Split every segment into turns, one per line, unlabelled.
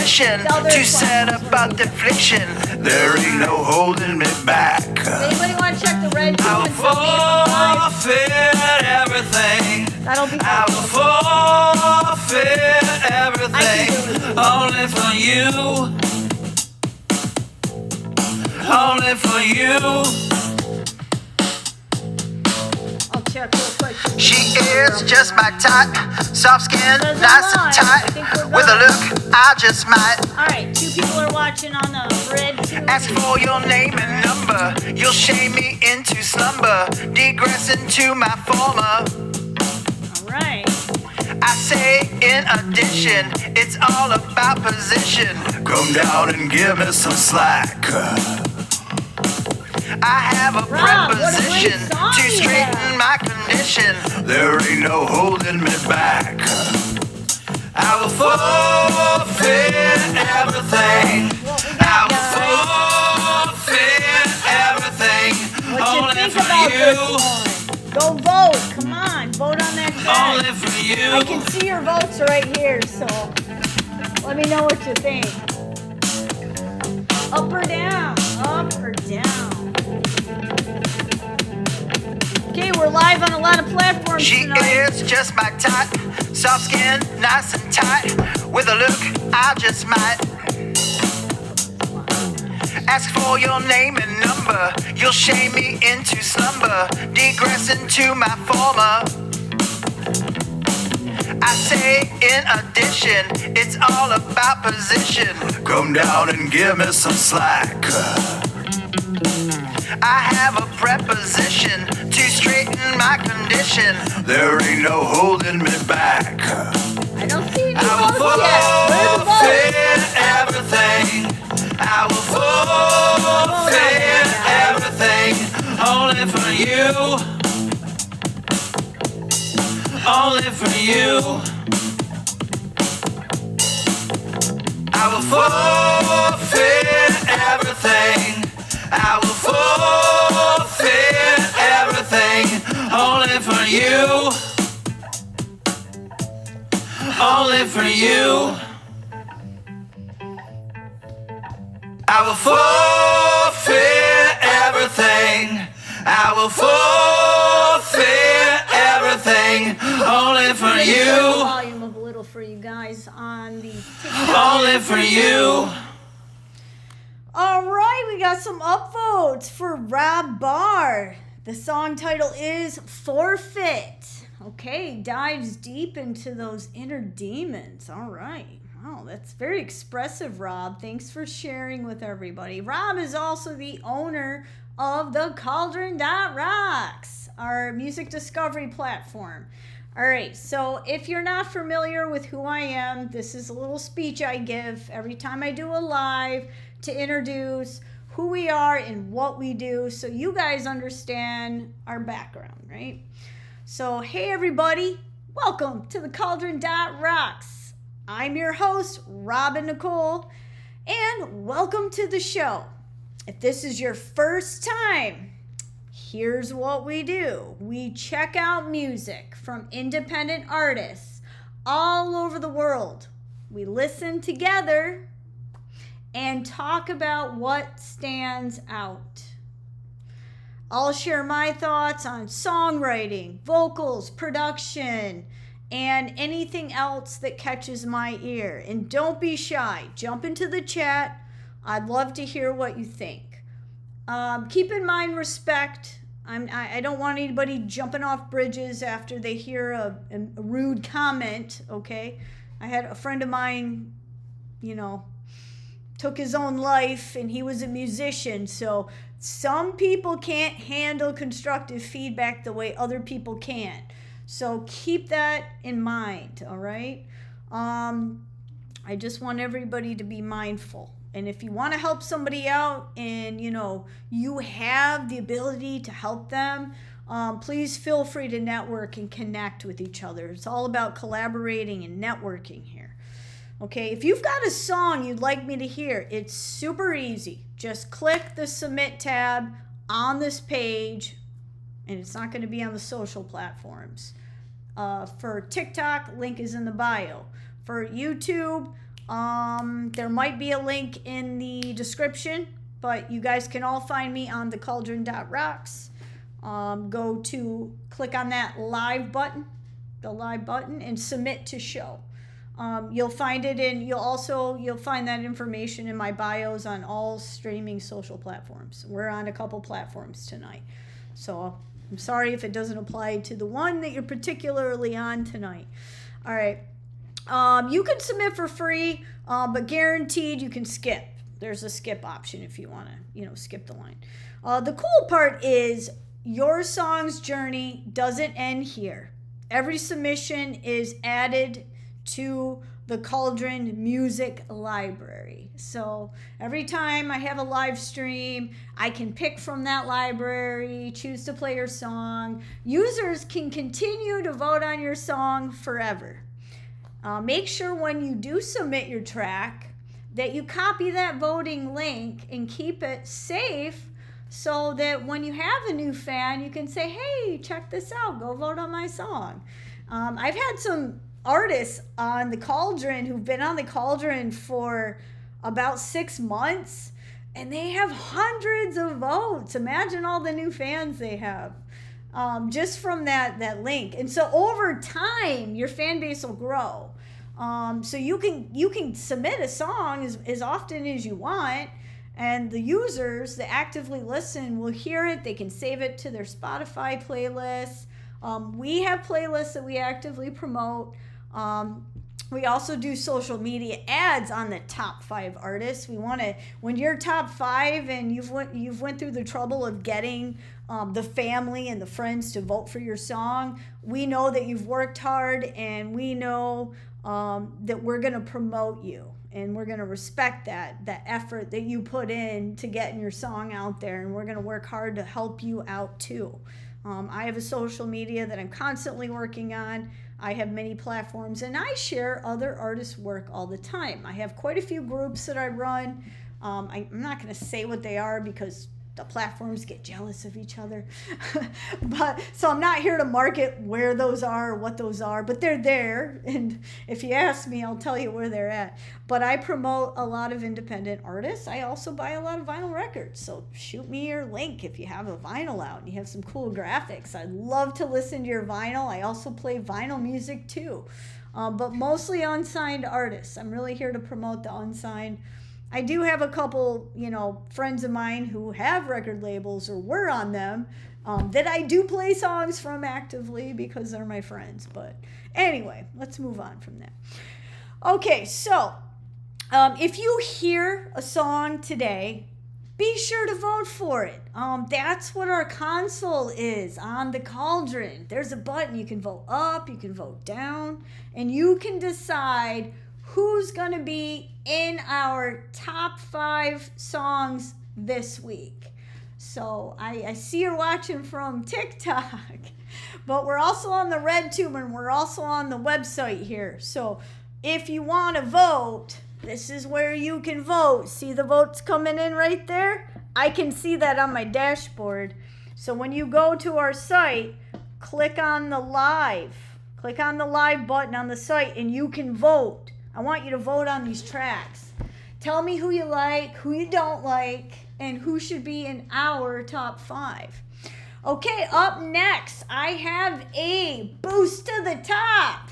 position to set about deflection. There ain't no holding me back.
Anybody want to check the red too?
I will forfeit everything.
That'll be
I will forfeit everything. Only for you. Only for you.
I'll check real quick.
She is just my type, soft skin, nice and tight. With a look, I just might.
Alright, 2 people are watching on the red too.
Ask for your name and number. You'll shame me into slumber, digress into my former.
Alright.
I say in addition, it's all about position. Come down and give me some slack. I have a preposition to straighten my condition. There ain't no holding me back. I will forfeit everything. I will forfeit everything.
What you think about this one? Go vote. Come on, vote on that chat.
Only for you.
I can see your votes right here, so let me know what you think. Up or down? Up or down? Okay, we're live on a lot of platforms tonight.
She is just my type, soft skin, nice and tight. With a look, I just might. Ask for your name and number. You'll shame me into slumber, digress into my former. I say in addition, it's all about position. Come down and give me some slack. I have a preposition to straighten my condition. There ain't no holding me back.
I don't see any
I will
votes yet.
forfeit everything. I will forfeit everything. Only for you. Only for you. I will forfeit everything. I will forfeit everything. Only for you. Only for you. I will forfeit everything. I will forfeit everything. Only for you.
Volume of a little for you guys on the
Only for you.
All right, we got some upvotes for Rob Barr. The song title is Forfeit. Okay, dives deep into those inner demons. All right. Wow, that's very expressive, Rob. Thanks for sharing with everybody. Rob is also the owner of TheCaulrdon.rocks, our music discovery platform. All right, so if you're not familiar with who I am, this is a little speech I give every time I do a live to introduce who we are and what we do so you guys understand our background, right? So, hey everybody, welcome to TheCaulrdon.rocks. I'm your host, Robin Nicole, and welcome to the show. If this is your first time, here's what we do. We check out music from independent artists all over the world. We listen together and talk about what stands out. I'll share my thoughts on songwriting, vocals, production, and anything else that catches my ear. And don't be shy. Jump into the chat. I'd love to hear what you think. Keep in mind respect. I don't want anybody jumping off bridges after they hear a rude comment, okay? I had a friend of mine, took his own life, and he was a musician, so some people can't handle constructive feedback the way other people can. So keep that in mind, all right? I just want everybody to be mindful. And if you want to help somebody out and, you have the ability to help them, please feel free to network and connect with each other. It's all about collaborating and networking here. Okay, if you've got a song you'd like me to hear, it's super easy. Just click the Submit tab on this page, and it's not going to be on the social platforms. For TikTok, link is in the bio. For YouTube, There might be a link in the description, but you guys can all find me on TheCaulrdon.rocks. Click on that live button, the live button, and submit to show. You'll find it you'll find that information in my bios on all streaming social platforms. We're on a couple platforms tonight. So I'm sorry if it doesn't apply to the one that you're particularly on tonight. All right. You can submit for free, but guaranteed you can skip. There's a skip option if you want to, skip the line. The cool part is your song's journey doesn't end here. Every submission is added to the Cauldron Music Library. So every time I have a live stream, I can pick from that library, choose to play your song. Users can continue to vote on your song forever. Make sure when you do submit your track that you copy that voting link and keep it safe so that when you have a new fan, you can say, hey, check this out, go vote on my song. I've had some artists on the Cauldron who've been on the Cauldron for about 6 months, and they have hundreds of votes. Imagine all the new fans they have just from that link. And so over time, your fan base will grow. So you can submit a song as often as you want, and the users that actively listen will hear it. They can save it to their Spotify playlist. We have playlists that we actively promote. We also do social media ads on the top 5 artists. We want to, when you're top 5 and you've went through the trouble of getting the family and the friends to vote for your song, we know that you've worked hard, and we know that we're going to promote you, and we're going to respect that effort that you put in to getting your song out there, and we're going to work hard to help you out too. I have a social media that I'm constantly working on. I have many platforms, and I share other artists' work all the time. I have quite a few groups that I run. I'm not going to say what they are because the platforms get jealous of each other. So I'm not here to market where those are or what those are, but they're there. And if you ask me, I'll tell you where they're at. But I promote a lot of independent artists. I also buy a lot of vinyl records. So shoot me your link if you have a vinyl out and you have some cool graphics. I'd love to listen to your vinyl. I also play vinyl music too, but mostly unsigned artists. I'm really here to promote the unsigned. I do have a couple, friends of mine who have record labels or were on them that I do play songs from actively because they're my friends. But anyway, let's move on from that. Okay, so if you hear a song today, be sure to vote for it. That's what our console is on the Cauldron. There's a button. You can vote up, you can vote down, and you can decide who's going to be in our top 5 songs this week. So I see you're watching from TikTok, but we're also on the RedTube, and we're also on the website here. So if you want to vote, this is where you can vote. See the votes coming in right there? I can see that on my dashboard. So when you go to our site, click on the live button on the site, and you can vote. I want you to vote on these tracks. Tell me who you like, who you don't like, and who should be in our top 5. Okay, up next, I have a boost to the top.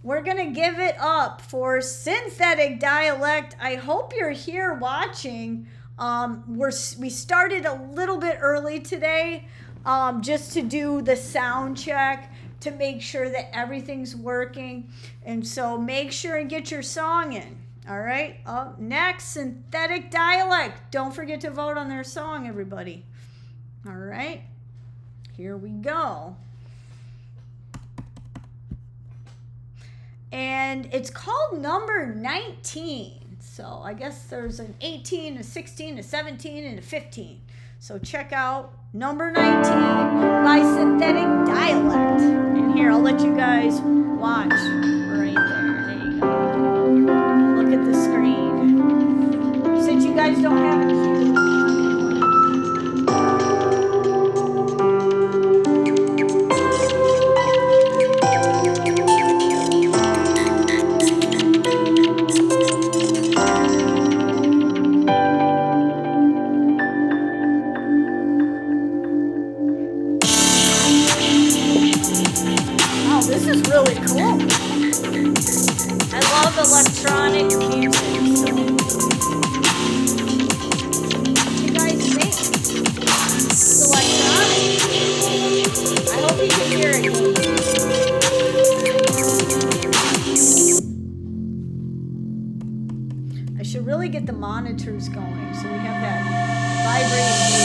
We're going to give it up for Synthetic Dialect. I hope you're here watching. We started a little bit early today just to do the sound check, to make sure that everything's working. And so make sure and get your song in. All right, up next, Synthetic Dialect. Don't forget to vote on their song, everybody. All right, here we go. And it's called number 19. So I guess there's an 18, a 16, a 17, and a 15. So check out number 19 by Synthetic Dialect. And here, I'll let you guys watch right there. There you go. Look at the screen. Since you guys don't have a cue. I love electronic music, so what do you guys think? It's electronic. I hope you can hear it. I should really get the monitors going so we have that vibrating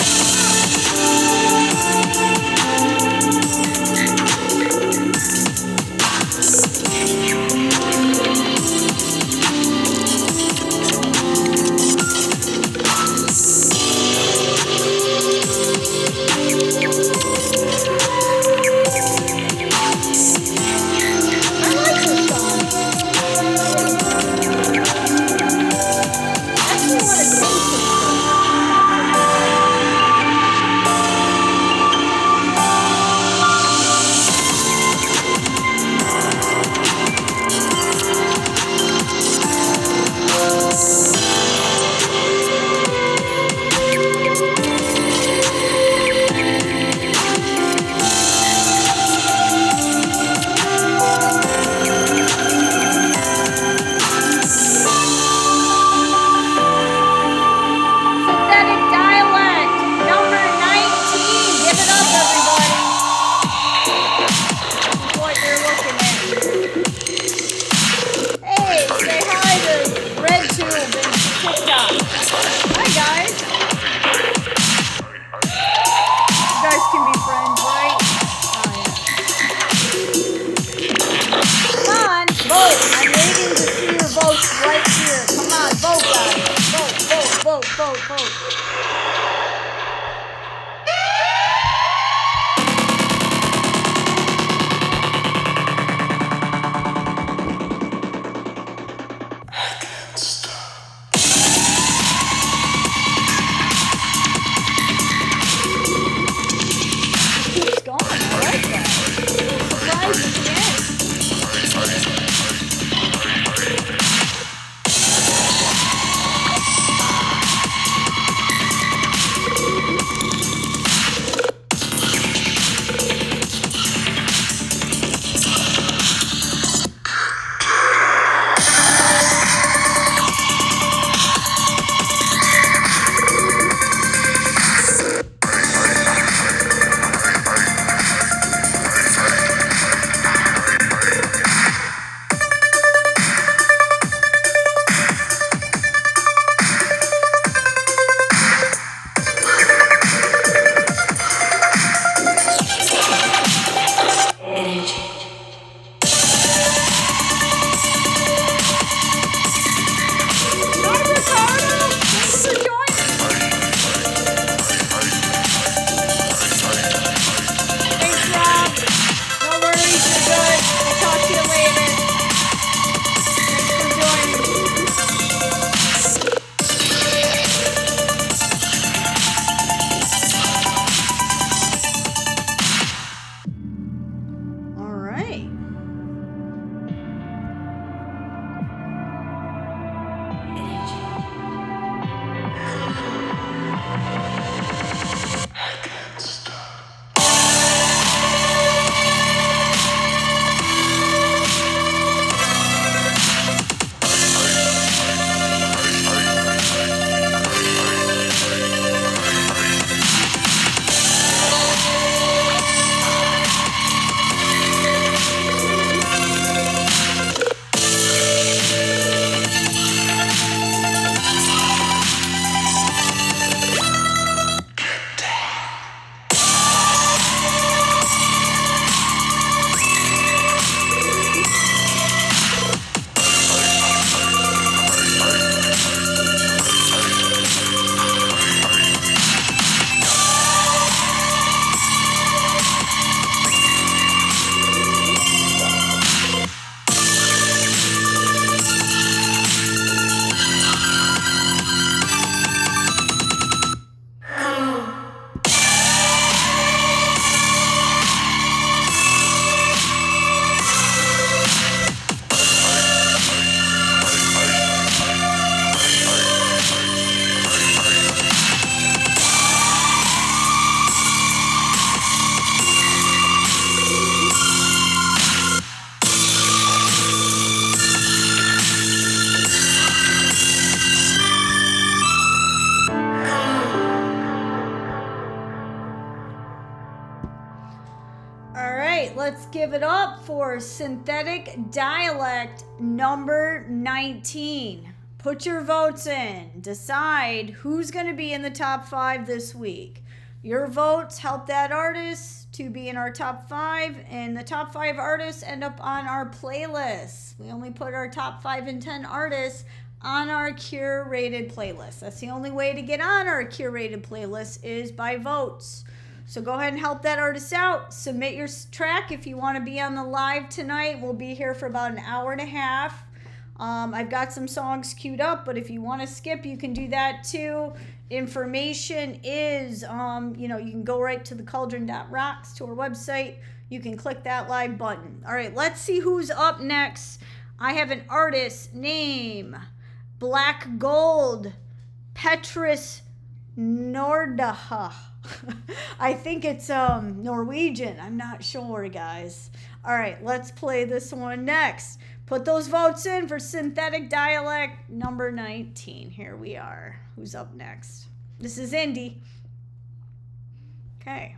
give it up for Synthetic Dialect number 19. Put your votes in. Decide who's going to be in the top 5 this week. Your votes help that artist to be in our top 5, and the top 5 artists end up on our playlist. We only put our top 5 and 10 artists on our curated playlist. That's the only way to get on our curated playlist is by votes. So go ahead and help that artist out. Submit your track if you want to be on the live tonight. We'll be here for about an hour and a half. I've got some songs queued up, but if you want to skip, you can do that too. Information is, you can go right to TheCaulrdon.rocks, to our website. You can click that live button. All right, let's see who's up next. I have an artist named Black Gold Petrus Nordaha. I think it's Norwegian. I'm not sure, guys. All right, let's play this one next. Put those votes in for Synthetic Dialect number 19. Here we are. Who's up next? This is Indy. Okay.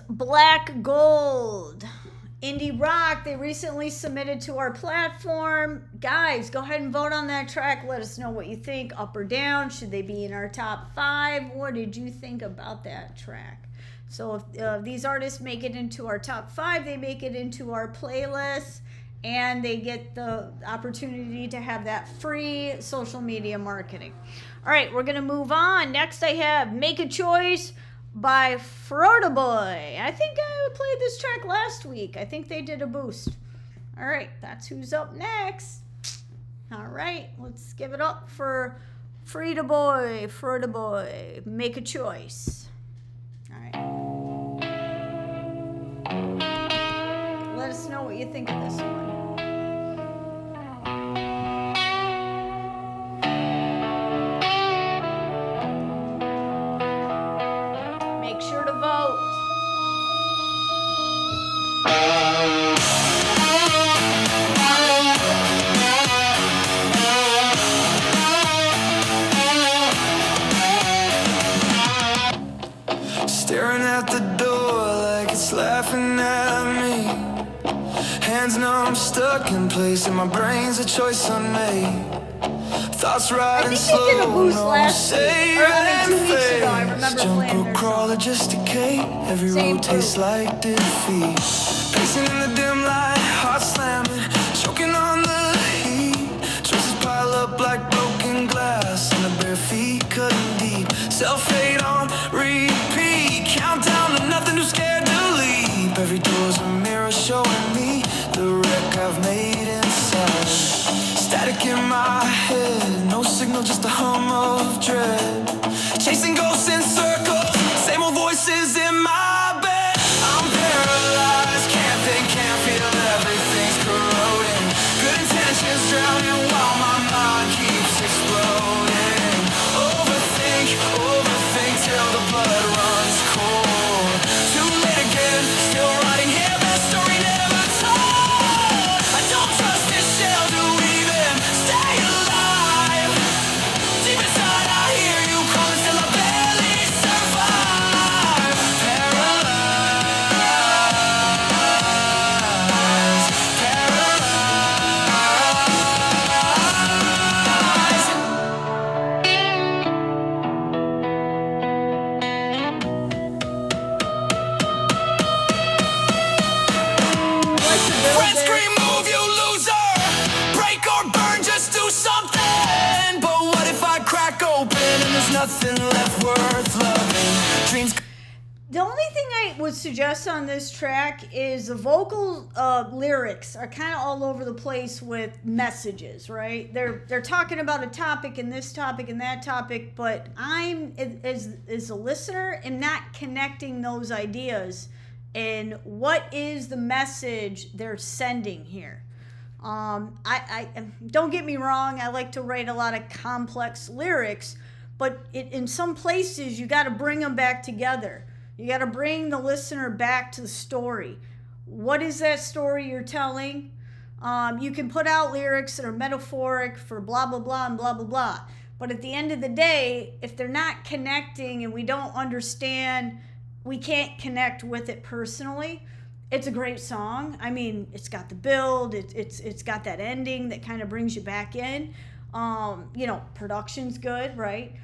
Black Gold Indie Rock. They recently submitted to our platform. Guys, go ahead and vote on that track. Let us know what you think, up or down. Should they be in our top 5? What did you think about that track? So if these artists make it into our top 5, they make it into our playlist, and they get the opportunity to have that free social media marketing. All right, we're going to move on. Next, I have Make a Choice by Froda Boy. I think I played this track last week. I think they did a boost. All right, that's who's up next. All right, let's give it up for Frida boy, make a choice. All right. Let us know what you think of this one. Make sure to vote.
Staring at the door like it's laughing at me. Hands numb, stuck in place, and my brain's a choice unmade. Thoughts riding slow,
did a boost
no
last week, or I mean 2 weeks ago. I remember
jump
playing
or
their
crawl or
song.
just decay. Every
Same
road tastes
group.
like defeat. Pacing in the dim light, heart slamming, choking on the heat. Choices pile up like broken glass, and the bare feet cutting deep. Self-hate on repeat. Countdown to nothing, too scared to leap. Every door's a mirror showing me the wreck I've made inside. Static in my head, no signal, just a hum of dread. Chasing ghosts in circles, same old voices in my bed. I'm paralyzed, can't think, can't feel, everything's corroding. Good intentions drowning while my mind keeps exploding. Overthink till the blood runs cold. Too late again, still writing here, best story never told. I don't trust this shell to even stay alive. Deep inside I hear you calling, still I barely survive. Paralyzed, Friends scream, move, you loser. Break or burn, just do something. But what if I crack open and there's nothing left worth loving? Dreams.
The only thing I would suggest on this track is the vocal lyrics are kind of all over the place with messages, right? They're talking about a topic and this topic and that topic, but I'm, as a listener, am not connecting those ideas. And what is the message they're sending here? I don't get me wrong, I like to write a lot of complex lyrics, but in some places you got to bring them back together. You got to bring the listener back to the story. What is that story you're telling? You can put out lyrics that are metaphoric for blah, blah, blah, and blah, blah, blah. But at the end of the day, if they're not connecting and we don't understand, we can't connect with it personally. It's a great song. I mean, it's got the build. It's got that ending that kind of brings you back in. Production's good, right?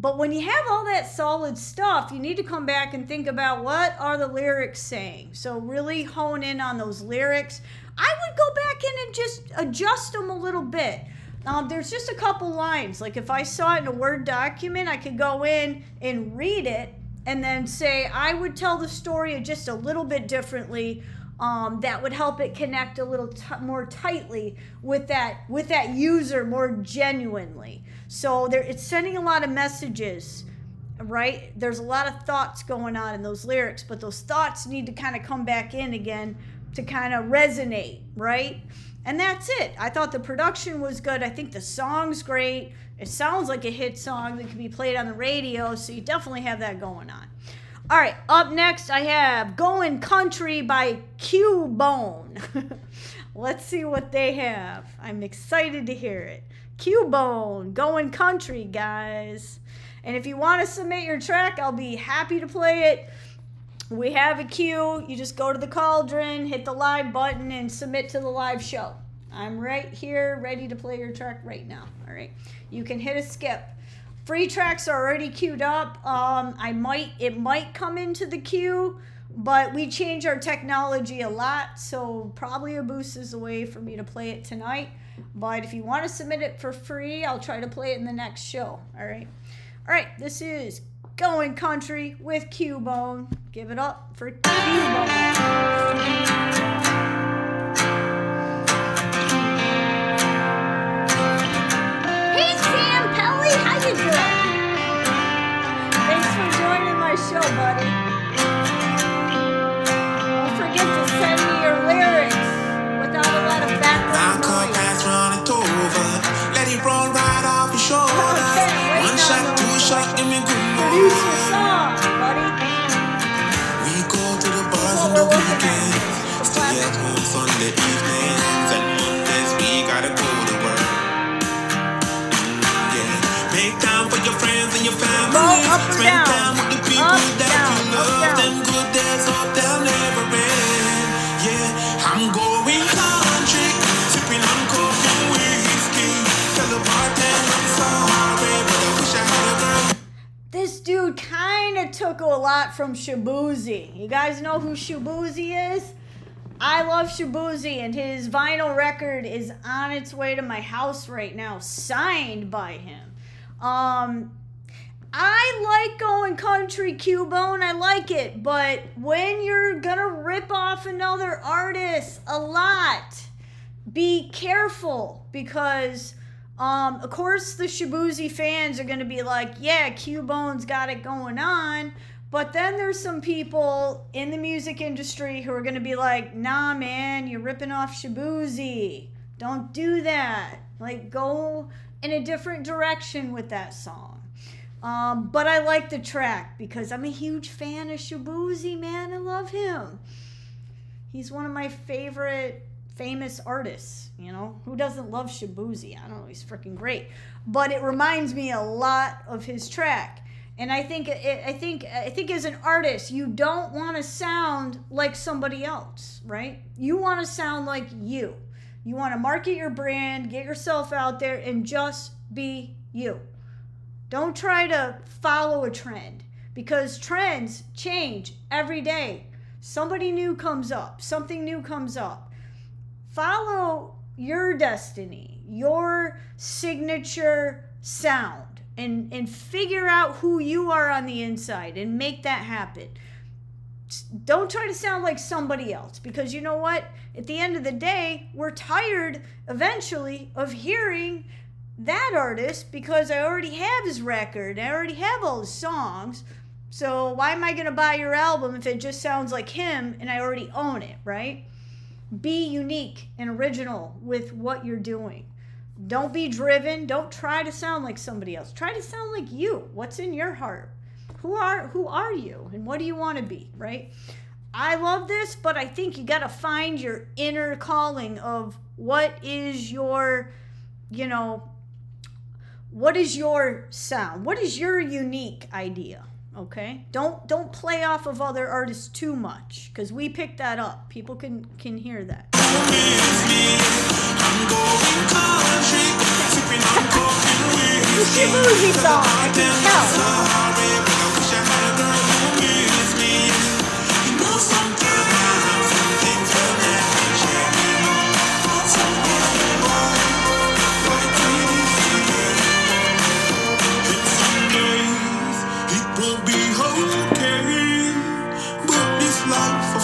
But when you have all that solid stuff, you need to come back and think about what are the lyrics saying. So really hone in on those lyrics. I would go back in and just adjust them a little bit. There's just a couple lines. Like if I saw it in a Word document, I could go in and read it and then say, I would tell the story just a little bit differently. That would help it connect a little more tightly with that user more genuinely. So it's sending a lot of messages, right? There's a lot of thoughts going on in those lyrics, but those thoughts need to kind of come back in again to kind of resonate, right? And that's it. I thought the production was good. I think the song's great. It sounds like a hit song that can be played on the radio, so you definitely have that going on. All right, up next I have Going Country by Q-Bone. Let's see what they have. I'm excited to hear it. Q-Bone, Going Country, guys. And if you want to submit your track, I'll be happy to play it. We have a queue. You just go to the Cauldron, hit the live button, and submit to the live show. I'm right here, ready to play your track right now. All right, you can hit a skip. Free tracks are already queued up. It might come into the queue, but we change our technology a lot, so probably a boost is the way for me to play it tonight. But if you want to submit it for free, I'll try to play it in the next show. All right, this is Going Country with Q-Bone. Give it up for Q-Bone. Hey, Sam Pell. you doing? Thanks for joining my show, buddy. Don't forget to send me your lyrics without a lot of background noise.
Running over, let it roll right off your shoulder.
Okay,
One shot, two shot, give me good
produce your song, buddy.
We go to the bars on the weekends, stay at home Sunday evenings, and Mondays we gotta go to work. Yeah, make time for your friends and your family. Spend time with the people that you love. Them good days hope they'll never end. Yeah, I'm going country, sipping on coffee and whiskey. Tell the bartender I'm sorry, but I wish I had a girl.
This dude kind of took a lot from Shaboozey. You guys know who Shaboozey is? I love Shaboozey, and his vinyl record is on its way to my house right now, signed by him. I like going country, Cubone, I like it, but when you're gonna rip off another artist a lot, be careful, because of course the Shaboozey fans are gonna be like, yeah, Cubone's got it going on, but then there's some people in the music industry who are gonna be like, nah man, you're ripping off Shaboozey, don't do that, like go in a different direction with that song. But I like the track because I'm a huge fan of Shaboozey, man. I love him. He's one of my favorite famous artists, you know. Who doesn't love Shaboozey? I don't know, he's freaking great. But it reminds me a lot of his track. And I think as an artist, you don't want to sound like somebody else, right? You want to sound like you. You want to market your brand, get yourself out there, and just be you. Don't try to follow a trend, because trends change every day. Somebody new comes up, something new comes up. Follow your destiny, your signature sound, and figure out who you are on the inside and make that happen. Don't try to sound like somebody else, because you know what? At the end of the day, we're tired eventually of hearing that artist, because I already have his record, I already have all his songs, so why am I going to buy your album if it just sounds like him and I already own it, right? Be unique and original with what you're doing. Don't be driven. Don't try to sound like somebody else. Try to sound like you. What's in your heart? Who are you, and what do you want to be, right? I love this, but I think you got to find your inner calling of what is your, what is your sound? What is your unique idea? Okay? Don't play off of other artists too much, because we pick that up. People can hear that. It's a Shaboozey song, I can tell.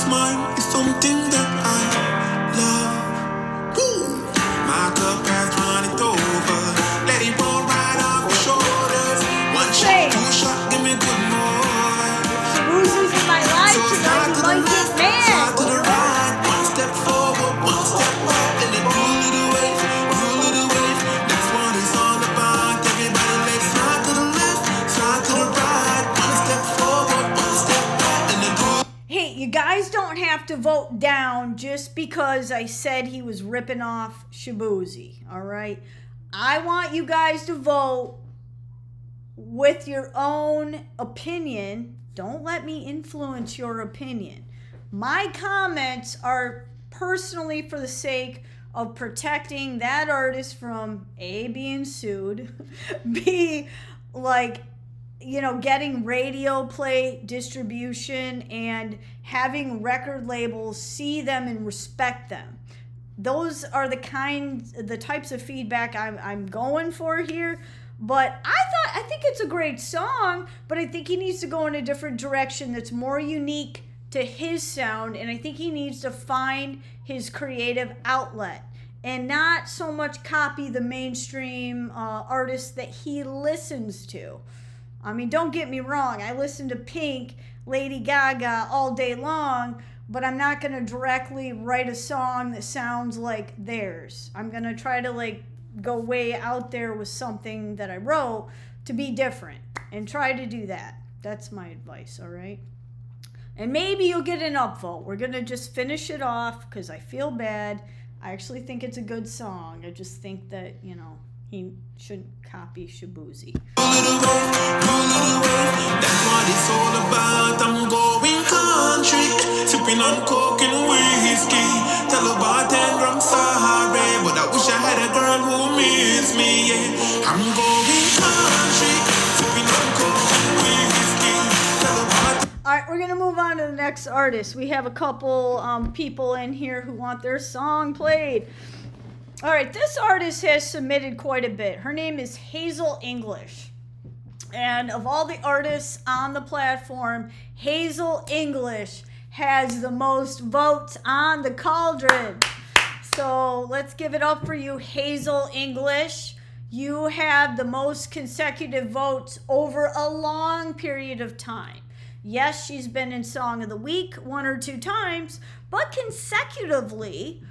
Mine is something that I love. Woo! My cup has run it over. Let it roll right off your shoulders. One shot, two shot, give me good more.
Shaboozey's in my life tonight. You might get mad.
Slide to the right, one step forward, one step back, and then do a little wave, That's what it's all about. Everybody, let's slide to the left, slide to the right, one step forward, one step back, and then do.
Hey, you guys don't have to vote down just because I said he was ripping off Shaboozey, all right? I want you guys to vote with your own opinion. Don't let me influence your opinion. My comments are personally for the sake of protecting that artist from A, being sued, B, getting radio play distribution, and having record labels see them and respect them. Those are the types of feedback I'm going for here. But I think it's a great song, but I think he needs to go in a different direction that's more unique to his sound, and I think he needs to find his creative outlet. and not so much copy the mainstream artists that he listens to. I mean, don't get me wrong, I listen to Pink, Lady Gaga all day long, but I'm not going to directly write a song that sounds like theirs. I'm going to try to like go way out there with something that I wrote to be different and try to do that. That's my advice, all right? And maybe you'll get an upvote. We're going to just finish it off because I feel bad. I actually think it's a good song. I just think that, you know, he shouldn't copy Shabuzi.
That's what it's all about. I'm going country, sipping on coke and whiskey. Tell a bartender I'm sorry, but I wish I had a girl who missed me. Yeah, I'm going country, sipping on coke and whiskey. Tell a bartender.
All right, we're going to move on to the next artist. We have a couple people in here who want their song played. All right, this artist has submitted quite a bit. Her name is Hazel English. And of all the artists on the platform, Hazel English has the most votes on the Cauldron. So let's give it up for you, Hazel English. You have the most consecutive votes over a long period of time. Yes, she's been in Song of the Week 1 or 2 times, but consecutively,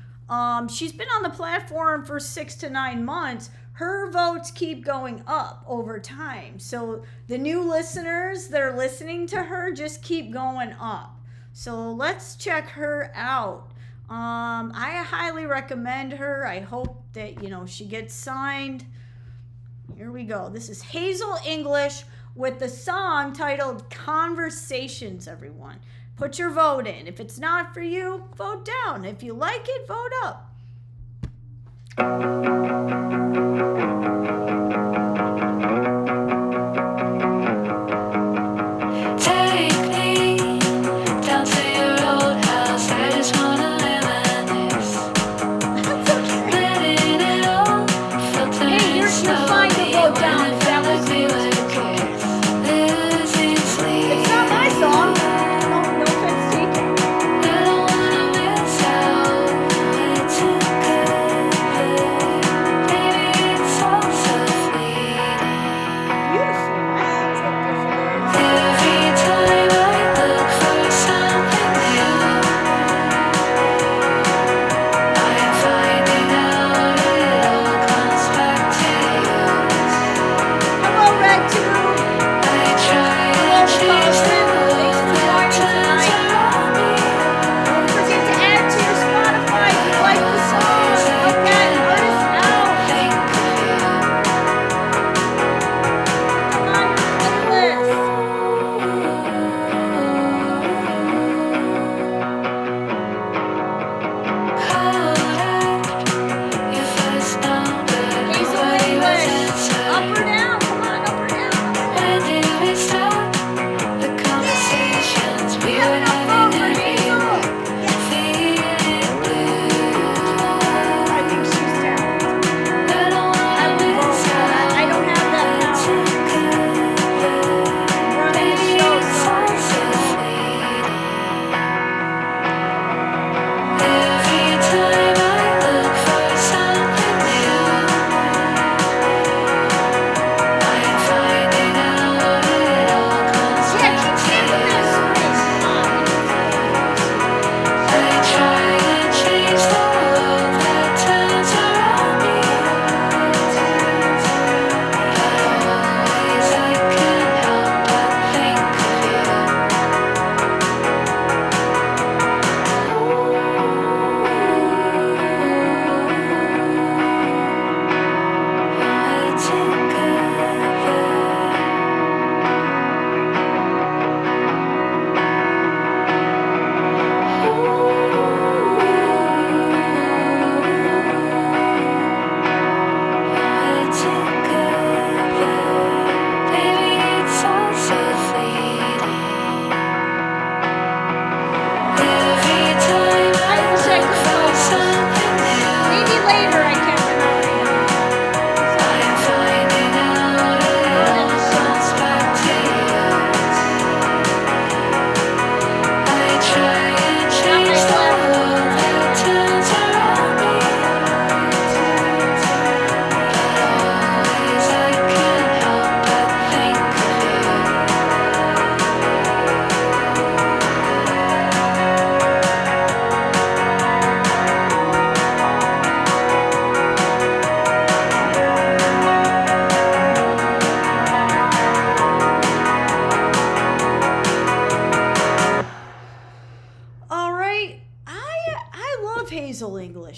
she's been on the platform for 6 to 9 months. Her votes keep going up over time. So the new listeners that are listening to her just keep going up. So let's check her out. I highly recommend her. I hope that, you know, she gets signed. Here we go. This is Hazel English with the song titled Conversations, everyone. Put your vote in. If it's not for you, vote down. If you like it, vote up.
Take me down to your old house. I just wanna live in this. Letting it all filter
Hey, you're fine to vote down if that was you.
losing sleep.
It's not my song. No offense taken.
I don't wanna miss out. It's too good. Baby, it's all so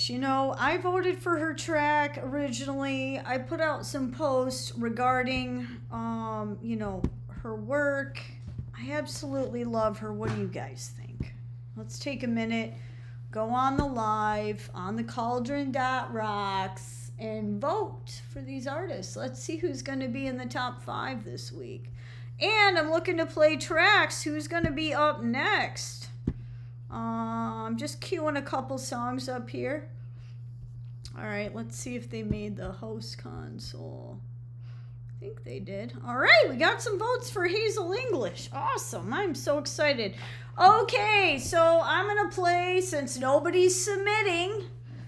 English. You know, I voted for her track originally. I put out some posts regarding, you know, her work. I absolutely love her. What do you guys think? Let's take a minute, go on the live on TheCaulrdon.rocks and vote for these artists. Let's see who's going to be in the top 5 this week. And I'm looking to play tracks. Who's going to be up next? I'm just queuing a couple songs up here. All right, let's see if they made the host console. I think they did. All right, we got some votes for Hazel English. Awesome, I'm so excited. Okay, so I'm gonna play, since nobody's submitting,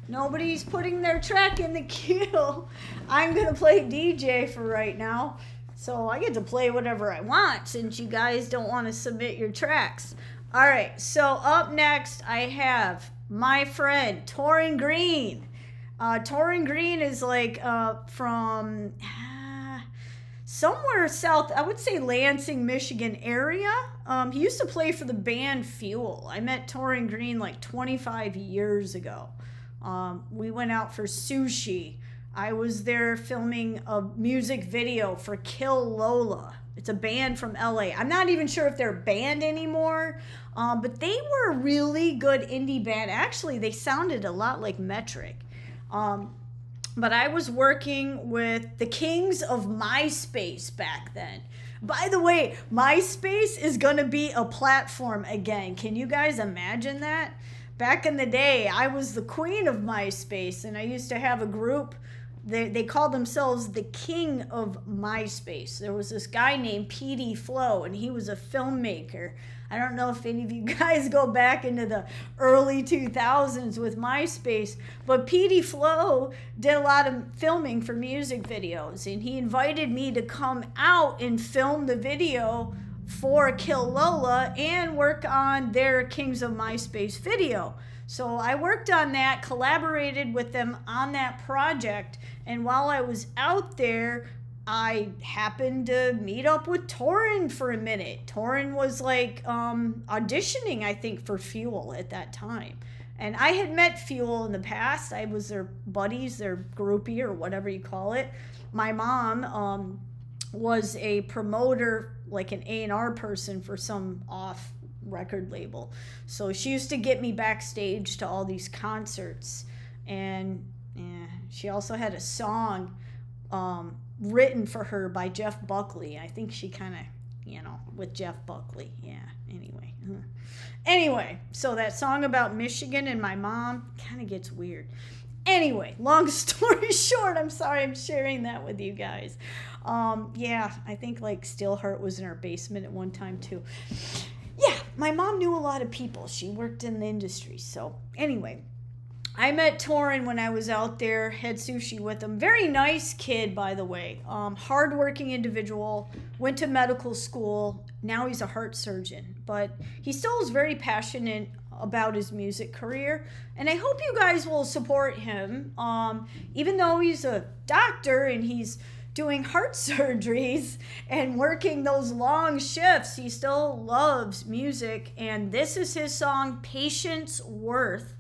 nobody's putting their track in the queue, I'm gonna play DJ for right now. So I get to play whatever I want since you guys don't want to submit your tracks. All right, so up next I have my friend Torrin Green. Torrin Green is like from somewhere south, I would say Lansing, Michigan area. He used to play for the band Fuel. I met Torrin Green like 25 years ago. We went out for sushi. I was there filming a music video for Kill Lola. It's a band from LA. I'm not even sure if they're a band anymore, but they were a really good indie band. Actually, they sounded a lot like Metric. But I was working with the kings of MySpace back then. By the way, MySpace is going to be a platform again. Can you guys imagine that? Back in the day, I was the queen of MySpace, and I used to have a group. They called themselves the king of MySpace. There was this guy named PD Flow, and he was a filmmaker. I don't know if any of you guys go back into the early 2000s with MySpace, but PD Flow did a lot of filming for music videos, and he invited me to come out and film the video for Kill Lola and work on their Kings of MySpace video. So I worked on that, collaborated with them on that project, and while I was out there, I happened to meet up with Torrin for a minute. Torrin was like auditioning, I think, for Fuel at that time. And I had met Fuel in the past. I was their buddies, their groupie, or whatever you call it. My mom was a promoter, like an A&R person for some off record label. So she used to get me backstage to all these concerts. And she also had a song written for her by Jeff Buckley. I think she kind of, with Jeff Buckley. Yeah, anyway. Anyway, so that song about Michigan and my mom kind of gets weird. Anyway, long story short, I'm sorry I'm sharing that with you guys. Yeah, I think like Steelheart was in our basement at one time too. Yeah, my mom knew a lot of people. She worked in the industry. So anyway, I met Torrin when I was out there, had sushi with him. Very nice kid, by the way. Hardworking individual, went to medical school. Now he's a heart surgeon. But he still is very passionate about his music career. And I hope you guys will support him. Even though he's a doctor and he's doing heart surgeries and working those long shifts, he still loves music. And this is his song, Patience Worth.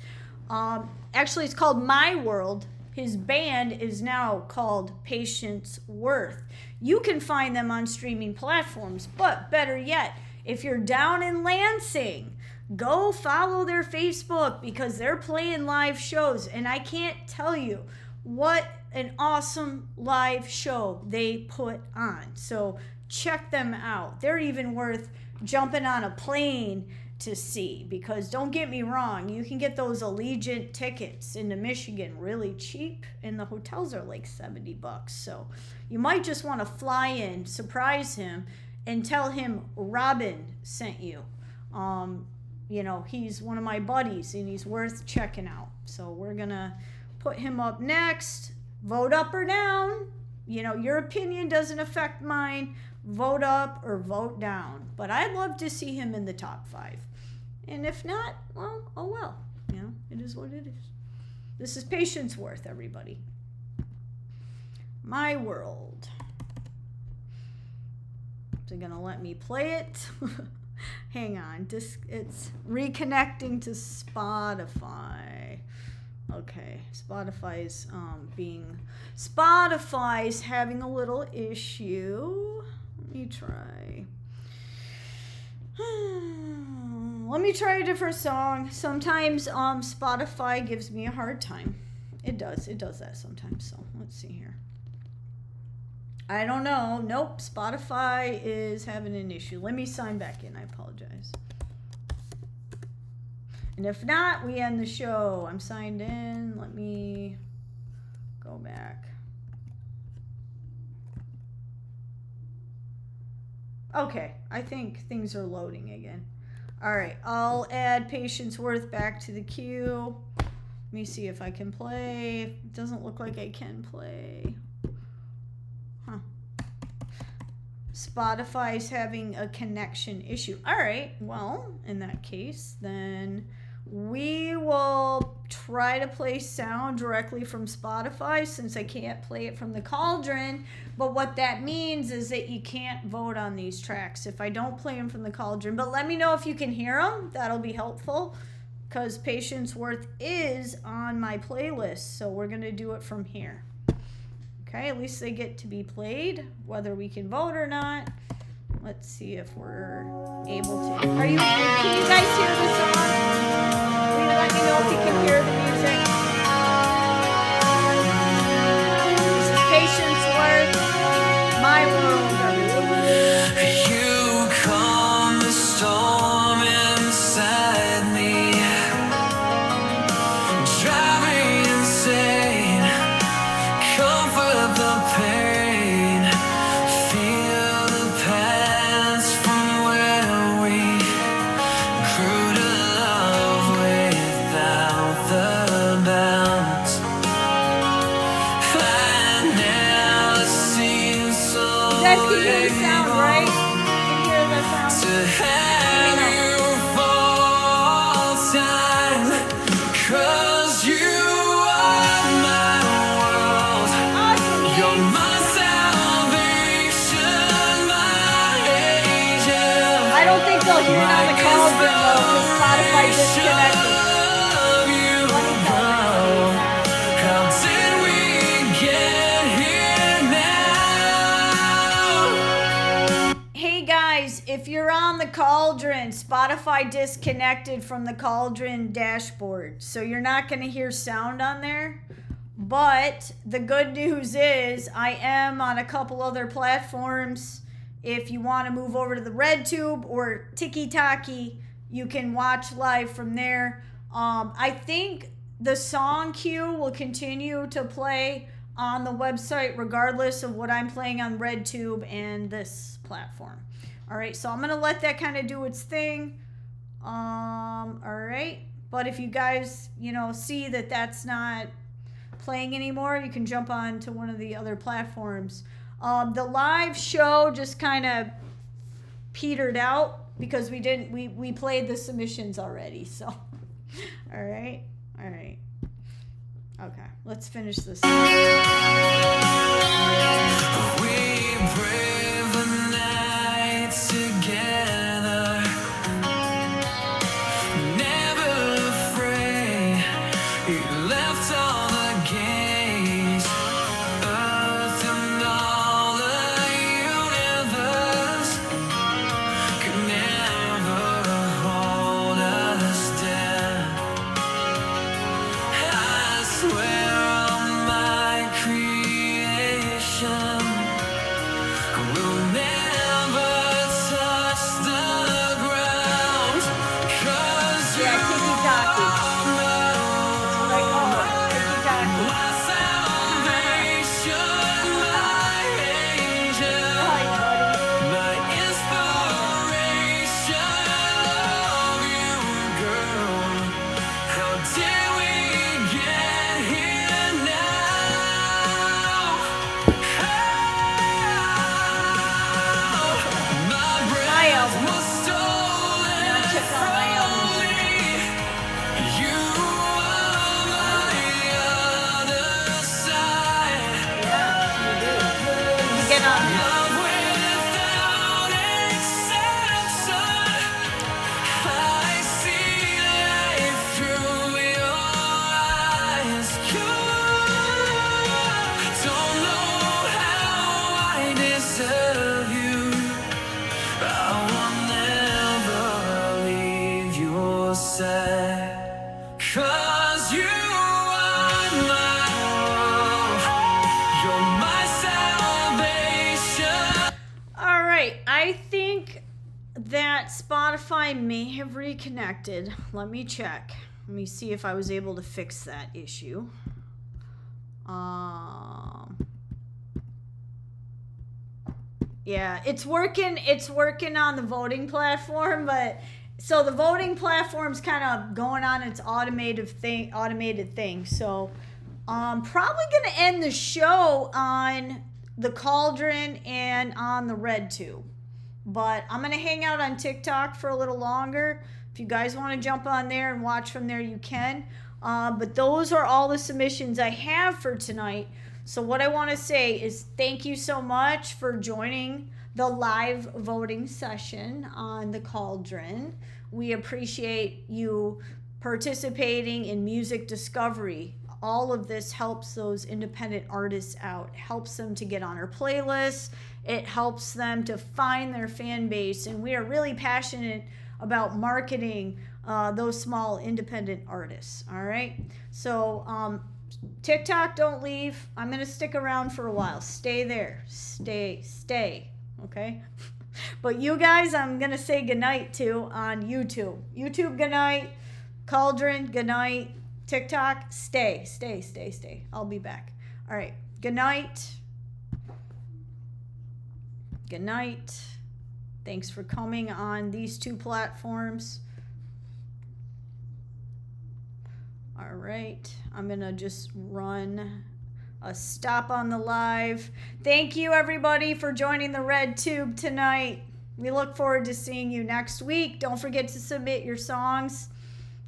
Actually, it's called My World. His band is now called Patience Worth. You can find them on streaming platforms, but better yet, if you're down in Lansing, go follow their Facebook because they're playing live shows. And I can't tell you what an awesome live show they put on. So check them out. They're even worth jumping on a plane to see, because don't get me wrong, you can get those Allegiant tickets into Michigan really cheap, and the hotels are like $70. So you might just want to fly in, surprise him, and tell him Robin sent you. He's one of my buddies and he's worth checking out. So we're gonna put him up next. Vote up or down. Your opinion doesn't affect mine. Vote up or vote down. But I'd love to see him in the top 5. And if not, well, oh well. It is what it is. This is Patience Worth, everybody. My World. Is it gonna let me play it? Hang on. It's reconnecting to Spotify. Okay, Spotify's having a little issue. Let me try. Let me try a different song. Sometimes Spotify gives me a hard time. It does that sometimes. So let's see here. I don't know. Nope, Spotify is having an issue. Let me sign back in. I apologize. And if not, we end the show. I'm signed in. Let me go back. Okay, I think things are loading again. All right, I'll add Patience Worth back to the queue. Let me see if I can play. It doesn't look like I can play. Huh. Spotify's having a connection issue. All right, well, in that case, then we will try to play sound directly from Spotify since I can't play it from the Cauldron. But what that means is that you can't vote on these tracks if I don't play them from the Cauldron. But let me know if you can hear them. That'll be helpful because Patience Worth is on my playlist. So we're going to do it from here. Okay, at least they get to be played, whether we can vote or not. Let's see if we're able to. Can you guys hear the song? Will you let me know if you can hear the music? This is Patience Worth, My World.
You calm the storm inside me, drive me insane, comfort the pain, feel the past from where we grew to love without the bounds. I never seen so
You guys can hear the sound, right? You can hear the sound.
to have you for time, 'cause you are my world.
Awesome.
You're
Thanks.
my salvation, my angel.
I don't think they'll hear it on the Cauldron though, because Spotify disconnected.
Love you,
Let me tell
oh,
you.
how did we get here now?
Hey guys, if you're on the Cauldron, Spotify disconnected from the Cauldron dashboard. So you're not going to hear sound on there. But the good news is I am on a couple other platforms. If you want to move over to the RedTube or TikTok, you can watch live from there. I think the song queue will continue to play on the website regardless of what I'm playing on RedTube and this platform. All right, so I'm going to let that kind of do its thing. All right, but if you guys, see that that's not playing anymore, you can jump on to one of the other platforms. The live show just kind of petered out because we played the submissions already. So, all right. Okay, let's finish this.
We brave the night together, never afraid. You left all the gates, earth and all the universe could never hold us down. I swear on my creation, we'll
that Spotify may have reconnected. Let me check. Let me see if I was able to fix that issue. Yeah, it's working. It's working on the voting platform, but so the voting platform's kind of going on its automated thing. So, probably gonna end the show on the Cauldron and on the Red Tube, but I'm gonna hang out on TikTok for a little longer. If you guys want to jump on there and watch from there, you can. But those are all the submissions I have for tonight. So what I want to say is thank you so much for joining the live voting session on the Cauldron. We appreciate you participating in music discovery. All of this helps those independent artists out, helps them to get on our playlists. It helps them to find their fan base. And we are really passionate about marketing those small independent artists. All right. So, TikTok, don't leave. I'm going to stick around for a while. Stay there. Stay. Okay? But you guys, I'm going to say goodnight to on YouTube. YouTube, goodnight. Cauldron, goodnight. TikTok, stay. I'll be back. All right. Goodnight. Goodnight. Thanks for coming on these two platforms. All right, I'm gonna just run a stop on the live. Thank you everybody for joining the Red Tube tonight. We look forward to seeing you next week. Don't forget to submit your songs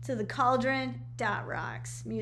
to TheCaulrdon.rocks. Music